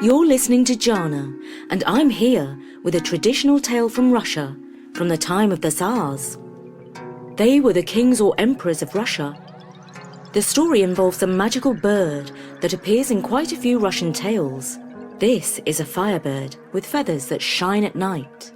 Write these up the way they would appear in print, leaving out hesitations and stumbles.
You're listening to Jana, and I'm here with a traditional tale from Russia, from the time of the Tsars. They were the kings or emperors of Russia. The story involves a magical bird that appears in quite a few Russian tales. This is a firebird with feathers that shine at night.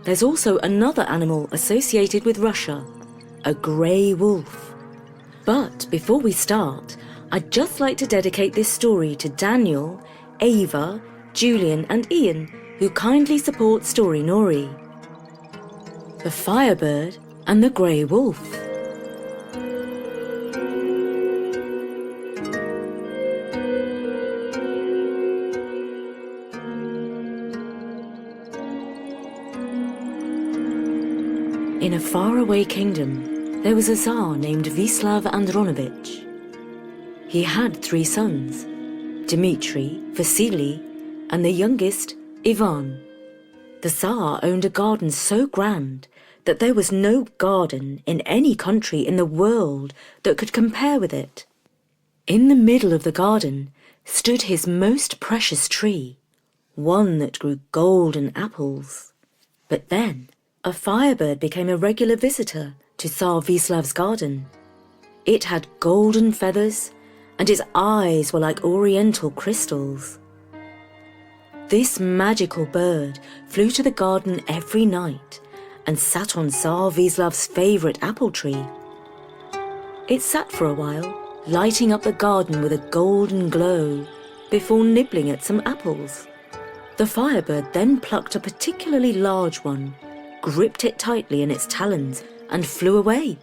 There's also another animal associated with Russia, a grey wolf. But before we start, I'd just like to dedicate this story to Daniel, Ava, Julian and Ian, who kindly support Story Nori. The Firebird and the Grey Wolf. In a faraway kingdom, there was a Tsar named Vislav Andronovich. He had 3 sons, Dmitri, Vasily, and the youngest, Ivan. The Tsar owned a garden so grand that there was no garden in any country in the world that could compare with it. In the middle of the garden stood his most precious tree, one that grew golden apples. But then a firebird became a regular visitor to Tsar Vislav's garden. It had golden feathers, and its eyes were like oriental crystals. This magical bird flew to the garden every night and sat on Tsar Vislav's favourite apple tree. It sat for a while, lighting up the garden with a golden glow, before nibbling at some apples. The firebird then plucked a particularly large one, gripped it tightly in its talons, and flew away.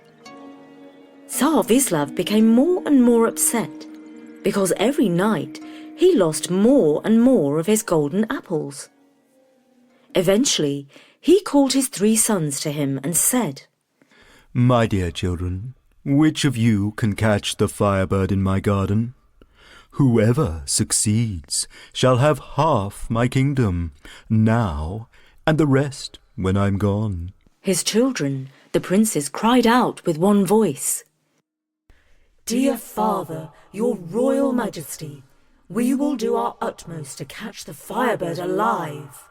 Tsar Vislav became more and more upset, because every night he lost more and more of his golden apples. Eventually, he called his 3 sons to him and said, "My dear children, which of you can catch the firebird in my garden? Whoever succeeds shall have half my kingdom now, and the rest when I'm gone." His children, the princes, cried out with one voice, "Dear father, your royal majesty, we will do our utmost to catch the firebird alive."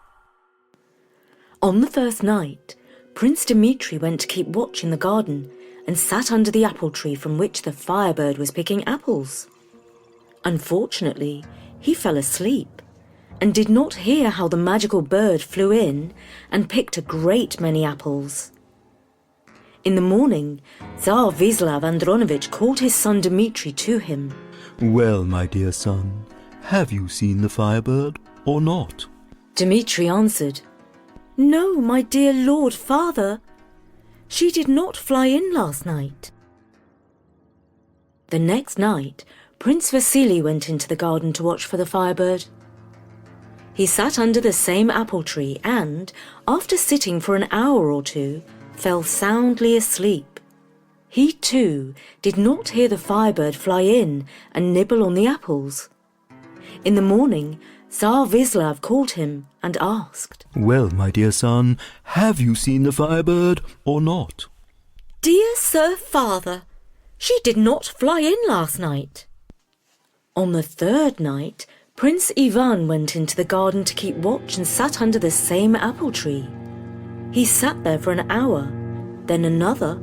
On the first night, Prince Dmitri went to keep watch in the garden and sat under the apple tree from which the firebird was picking apples. Unfortunately, he fell asleep and did not hear how the magical bird flew in and picked a great many apples. In the morning, Tsar Vislav Andronovich called his son Dmitri to him. "Well, my dear son, have you seen the firebird or not?" Dmitri answered, "No, my dear Lord Father. She did not fly in last night." The next night, Prince Vasily went into the garden to watch for the firebird. He sat under the same apple tree and, after sitting for an hour or 2, fell soundly asleep. He too did not hear the firebird fly in and nibble on the apples. In the morning, Tsar Vislav called him and asked, "Well, my dear son, have you seen the firebird or not?" "Dear Sir Father, she did not fly in last night." On the 3rd night, Prince Ivan went into the garden to keep watch and sat under the same apple tree. He sat there for an hour, then another,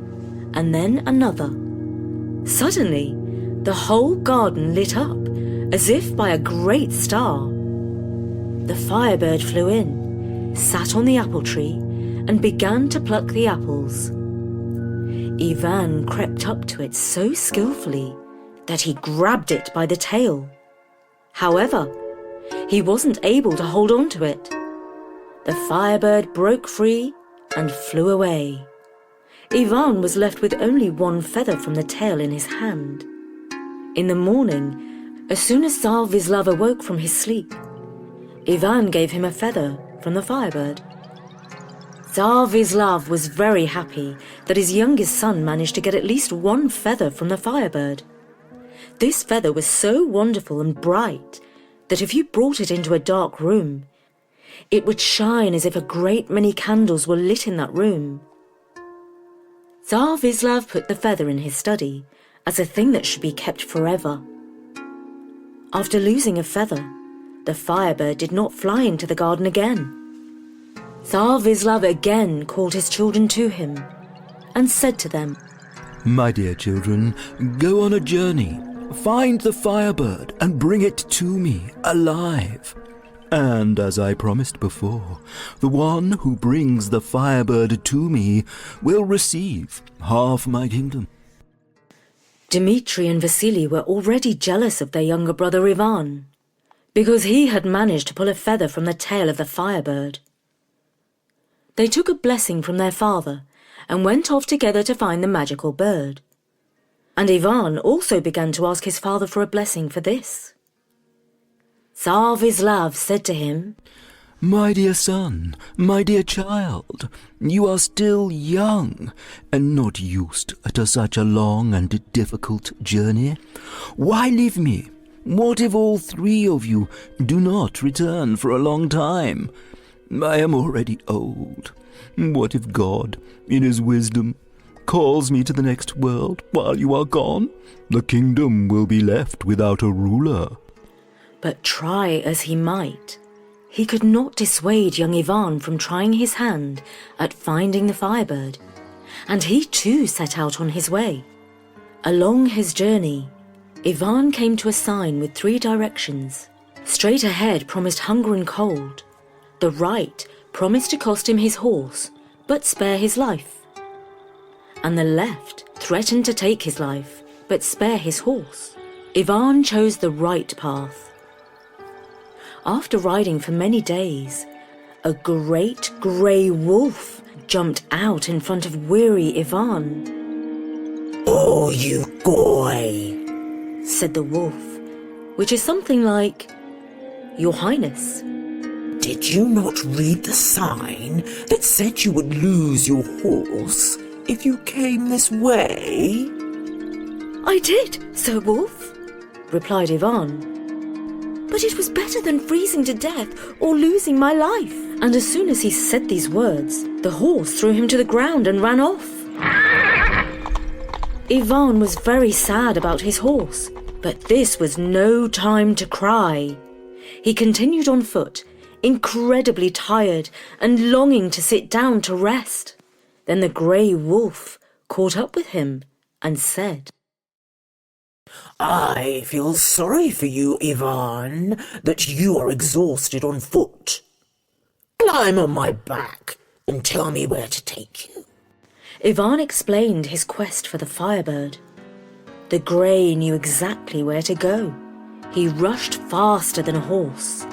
and then another. Suddenly, the whole garden lit up, as if by a great star. The firebird flew in, sat on the apple tree, and began to pluck the apples. Ivan crept up to it so skillfully that he grabbed it by the tail. However, he wasn't able to hold on to it. The firebird broke free and flew away. Ivan was left with only one feather from the tail in his hand. In the morning, as soon as Tsar Vislav awoke from his sleep, Ivan gave him a feather from the firebird. Tsar Vislav was very happy that his youngest son managed to get at least one feather from the firebird. This feather was so wonderful and bright that if you brought it into a dark room, it would shine as if a great many candles were lit in that room. Tsar Vislav put the feather in his study as a thing that should be kept forever. After losing a feather, the Firebird did not fly into the garden again. Tsar Vislav again called his children to him and said to them, My dear children, go on a journey. Find the Firebird and bring it to me alive. And as I promised before, the one who brings the Firebird to me will receive half my kingdom. Dmitri and Vasily were already jealous of their younger brother Ivan, because he had managed to pull a feather from the tail of the Firebird. They took a blessing from their father and went off together to find the magical bird. And Ivan also began to ask his father for a blessing for this. Tsar Vislav said to him, My dear son, my dear child, you are still young and not used to such a long and difficult journey. Why leave me? What if all three of you do not return for a long time? I am already old. What if God, in his wisdom, calls me to the next world while you are gone? The kingdom will be left without a ruler. But try as he might, he could not dissuade young Ivan from trying his hand at finding the Firebird, and he too set out on his way. Along his journey, Ivan came to a sign with 3 directions. Straight ahead promised hunger and cold. The right promised to cost him his horse, but spare his life. And the left threatened to take his life, but spare his horse. Ivan chose the right path. After riding for many days, a great grey wolf jumped out in front of weary Ivan. "Oh, you goy," said the wolf, which is something like, Your Highness. "Did you not read the sign that said you would lose your horse if you came this way?" I did, Sir Wolf, replied Ivan. But it was better than freezing to death or losing my life. And as soon as he said these words, the horse threw him to the ground and ran off. Ivan was very sad about his horse, but this was no time to cry. He continued on foot, incredibly tired and longing to sit down to rest. Then the grey wolf caught up with him and said, "I feel sorry for you, Ivan, that you are exhausted on foot. Climb on my back and tell me where to take you." Ivan explained his quest for the Firebird. The grey knew exactly where to go. He rushed faster than a horse.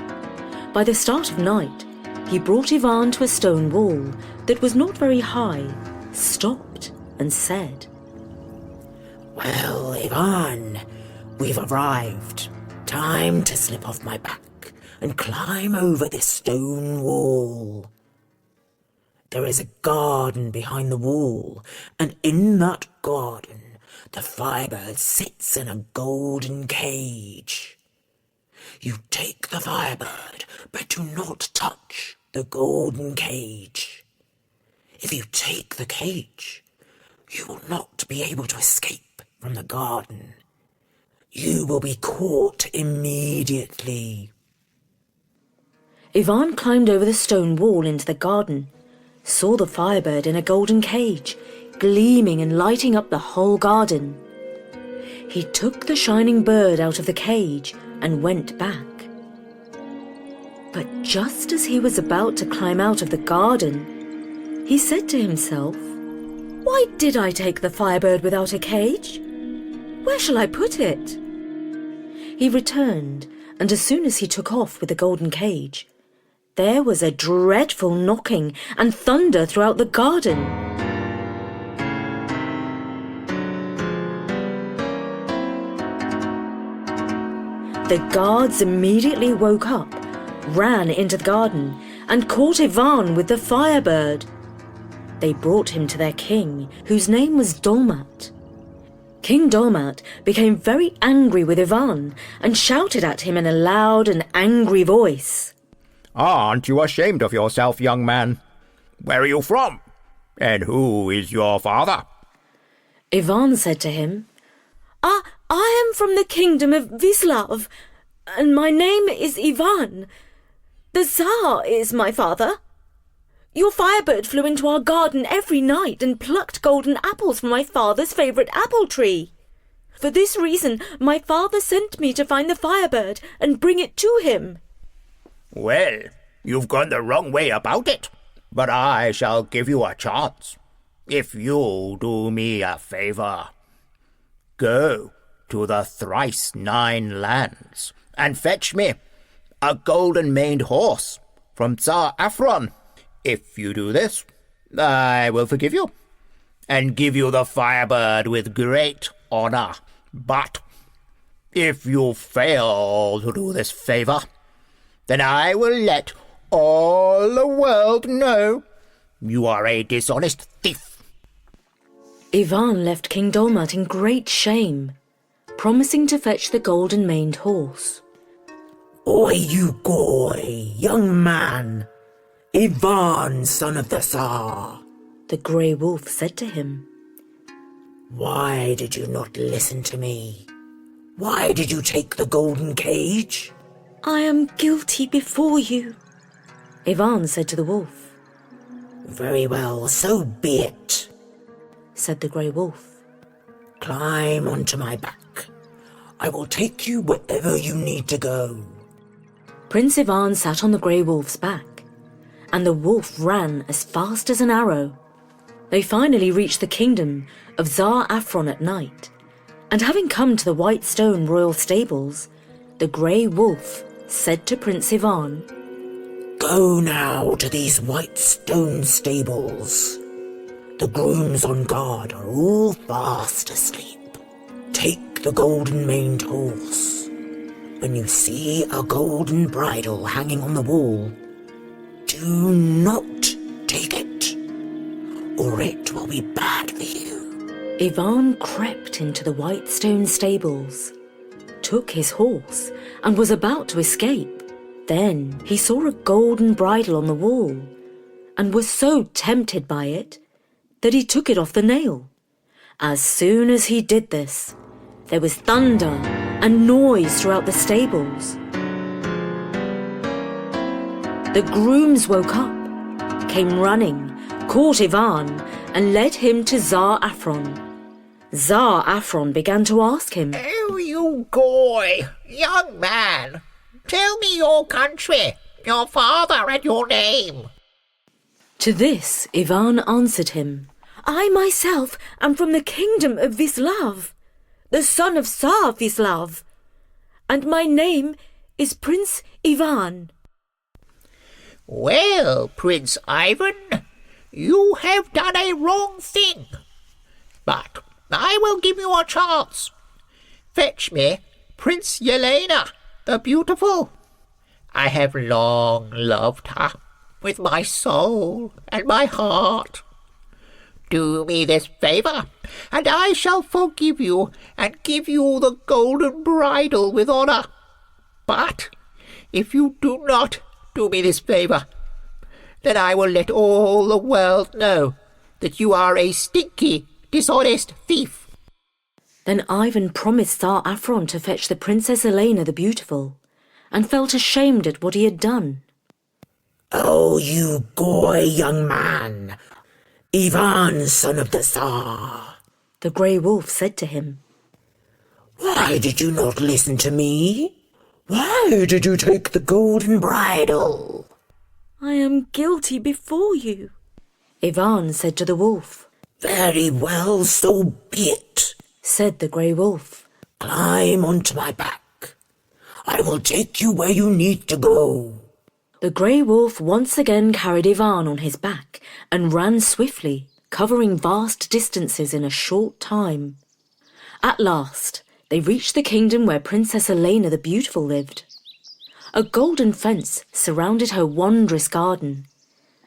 By the start of night, he brought Ivan to a stone wall that was not very high, stopped and said, "Well, Ivan, we've arrived. Time to slip off my back and climb over this stone wall. There is a garden behind the wall, and in that garden the Firebird sits in a golden cage. You take the Firebird, but do not touch the golden cage. If you take the cage, you will not be able to escape from the garden. You will be caught immediately." Ivan climbed over the stone wall into the garden, saw the Firebird in a golden cage, gleaming and lighting up the whole garden. He took the shining bird out of the cage and went back. But just as he was about to climb out of the garden, he said to himself, "Why did I take the Firebird without a cage? Where shall I put it?" He returned, and as soon as he took off with the golden cage, there was a dreadful knocking and thunder throughout the garden. The guards immediately woke up, ran into the garden, and caught Ivan with the Firebird. They brought him to their king, whose name was Dolmat. King Dolmat became very angry with Ivan and shouted at him in a loud and angry voice. "Aren't you ashamed of yourself, young man? Where are you from? And who is your father?" Ivan said to him, I am from the kingdom of Vislav. and my name is Ivan. The Tsar is my father. Your Firebird flew into our garden every night and plucked golden apples from my father's favourite apple tree. For this reason, my father sent me to find the Firebird and bring it to him." Well, you've gone the wrong way about it, but I shall give you a chance, if you'll do me a favour. Go to the thrice 9 lands and fetch me a golden-maned horse from Tsar Afron. If you do this, I will forgive you and give you the Firebird with great honour. But if you fail to do this favour, then I will let all the world know you are a dishonest thief." Ivan left King Dolmat in great shame, promising to fetch the golden-maned horse. "Oi, you goy, young man! Ivan, son of the Tsar!" the grey wolf said to him. "Why did you not listen to me? Why did you take the golden cage?" "I am guilty before you," Ivan said to the wolf. "Very well, so be it," said the grey wolf. "Climb onto my back. I will take you wherever you need to go." Prince Ivan sat on the grey wolf's back, and the wolf ran as fast as an arrow. They finally reached the kingdom of Tsar Afron at night, and having come to the white stone royal stables, the grey wolf said to Prince Ivan, "Go now to these white stone stables. The grooms on guard are all fast asleep. Take the golden-maned horse. When you see a golden bridle hanging on the wall, do not take it, or it will be bad for you." Ivan crept into the white stone stables, took his horse, and was about to escape. Then he saw a golden bridle on the wall, and was so tempted by it that he took it off the nail. As soon as he did this, there was thunder and noise throughout the stables. The grooms woke up, came running, caught Ivan, and led him to Tsar Afron. Tsar Afron began to ask him, "Oh, you goy, young man, tell me your country, your father, and your name." To this Ivan answered him, "I myself am from the kingdom of Vislav, the son of Tsar Vislav, and my name is Prince Ivan." "Well, Prince Ivan, you have done a wrong thing, but I will give you a chance. Fetch me Prince Yelena, the beautiful. I have long loved her with my soul and my heart. Do me this favour, and I shall forgive you and give you the golden bridle with honour. But if you do not do me this favour, then I will let all the world know that you are a stinky, dishonest thief." Then Ivan promised Tsar Afron to fetch the Princess Elena the Beautiful, and felt ashamed at what he had done. "Oh, you goy, young man! Ivan, son of the Tsar!" the grey wolf said to him. "Why did you not listen to me? Why did you take the golden bridle?" "I am guilty before you," Ivan said to the wolf. "Very well, so be it," said the grey wolf. "Climb onto my back. I will take you where you need to go." The grey wolf once again carried Ivan on his back and ran swiftly, covering vast distances in a short time. At last, they reached the kingdom where Princess Elena the Beautiful lived. A golden fence surrounded her wondrous garden,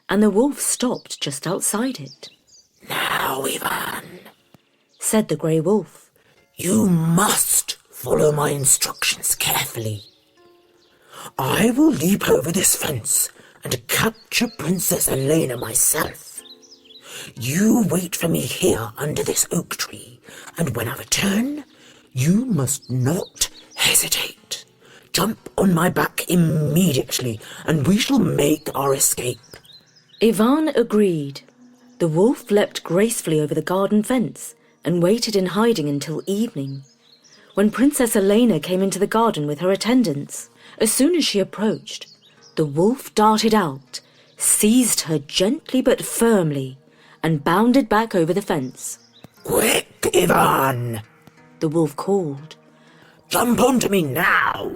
and the wolf stopped just outside it. "Now, Ivan," said the grey wolf, "you must follow my instructions carefully. I will leap over this fence and capture Princess Elena myself. You wait for me here under this oak tree, and when I return, you must not hesitate. Jump on my back immediately, and we shall make our escape. Ivan agreed. The wolf leapt gracefully over the garden fence and waited in hiding until evening, when Princess Elena came into the garden with her attendants. As soon as she approached, the wolf darted out, seized her gently but firmly, and bounded back over the fence. Quick, Ivan! The wolf called. Jump onto me now!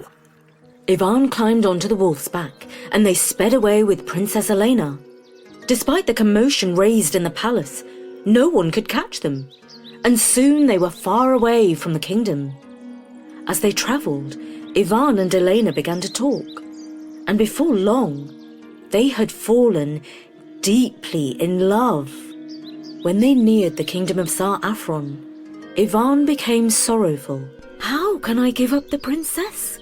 Ivan climbed onto the wolf's back, and they sped away with Princess Elena. Despite the commotion raised in the palace, no one could catch them, and soon they were far away from the kingdom. As they travelled, Ivan and Elena began to talk, and before long, they had fallen deeply in love. When they neared the kingdom of Tsar Afron, Ivan became sorrowful. How can I give up the princess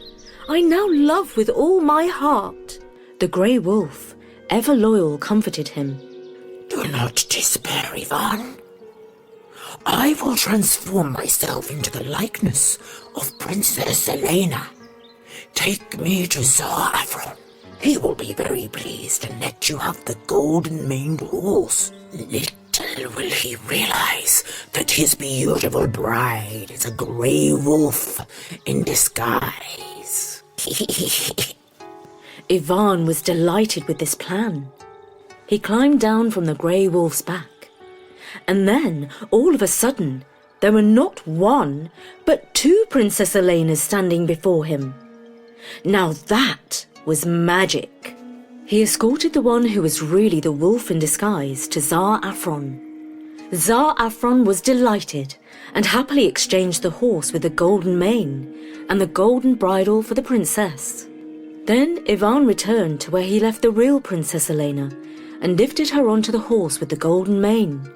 I now love with all my heart? The grey wolf, ever loyal, comforted him. Do not despair, Ivan. I will transform myself into the likeness of Princess Elena. Take me to Tsar Afron. He will be very pleased and let you have the golden-maned horse. Little will he realize that his beautiful bride is a grey wolf in disguise. Ivan was delighted with this plan. He climbed down from the grey wolf's back, and then, all of a sudden, there were not one, but two Princess Elenas standing before him. Now that was magic. He escorted the one who was really the wolf in disguise to Tsar Afron. Tsar Afron was delighted and happily exchanged the horse with the golden mane and the golden bridle for the princess. Then Ivan returned to where he left the real Princess Elena and lifted her onto the horse with the golden mane.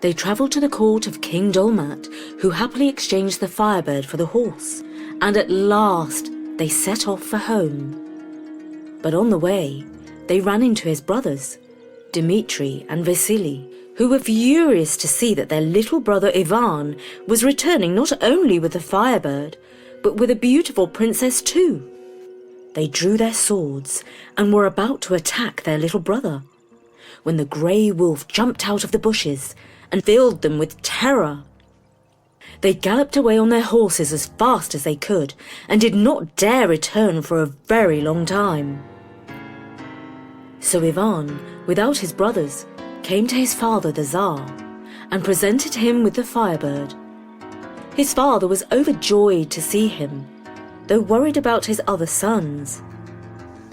They travelled to the court of King Dolmat, who happily exchanged the Firebird for the horse, and at last they set off for home. But on the way, they ran into his brothers, Dmitri and Vasily, who were furious to see that their little brother Ivan was returning not only with the Firebird, but with a beautiful princess too. They drew their swords and were about to attack their little brother, when the grey wolf jumped out of the bushes and filled them with terror. They galloped away on their horses as fast as they could and did not dare return for a very long time. So Ivan, without his brothers, came to his father the Tsar and presented him with the Firebird. His father was overjoyed to see him, though worried about his other sons.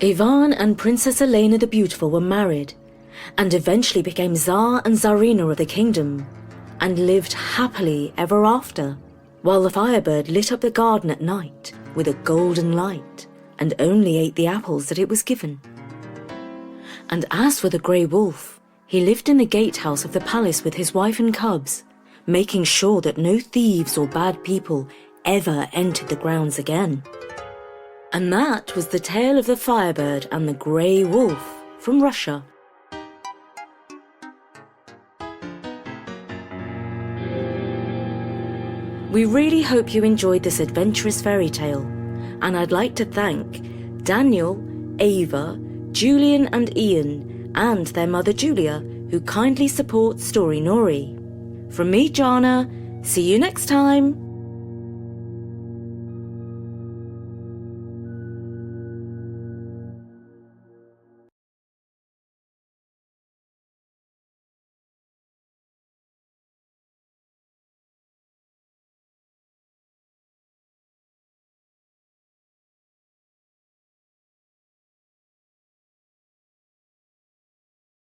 Ivan and Princess Elena the Beautiful were married and eventually became Tsar and Tsarina of the kingdom and lived happily ever after, while the Firebird lit up the garden at night with a golden light and only ate the apples that it was given. And as for the grey wolf, he lived in the gatehouse of the palace with his wife and cubs, making sure that no thieves or bad people ever entered the grounds again. And that was the tale of the Firebird and the grey wolf from Russia. We really hope you enjoyed this adventurous fairy tale, and I'd like to thank Daniel, Ava, Julian and Ian, and their mother Julia, who kindly support Story Nori. From me, Jana, see you next time!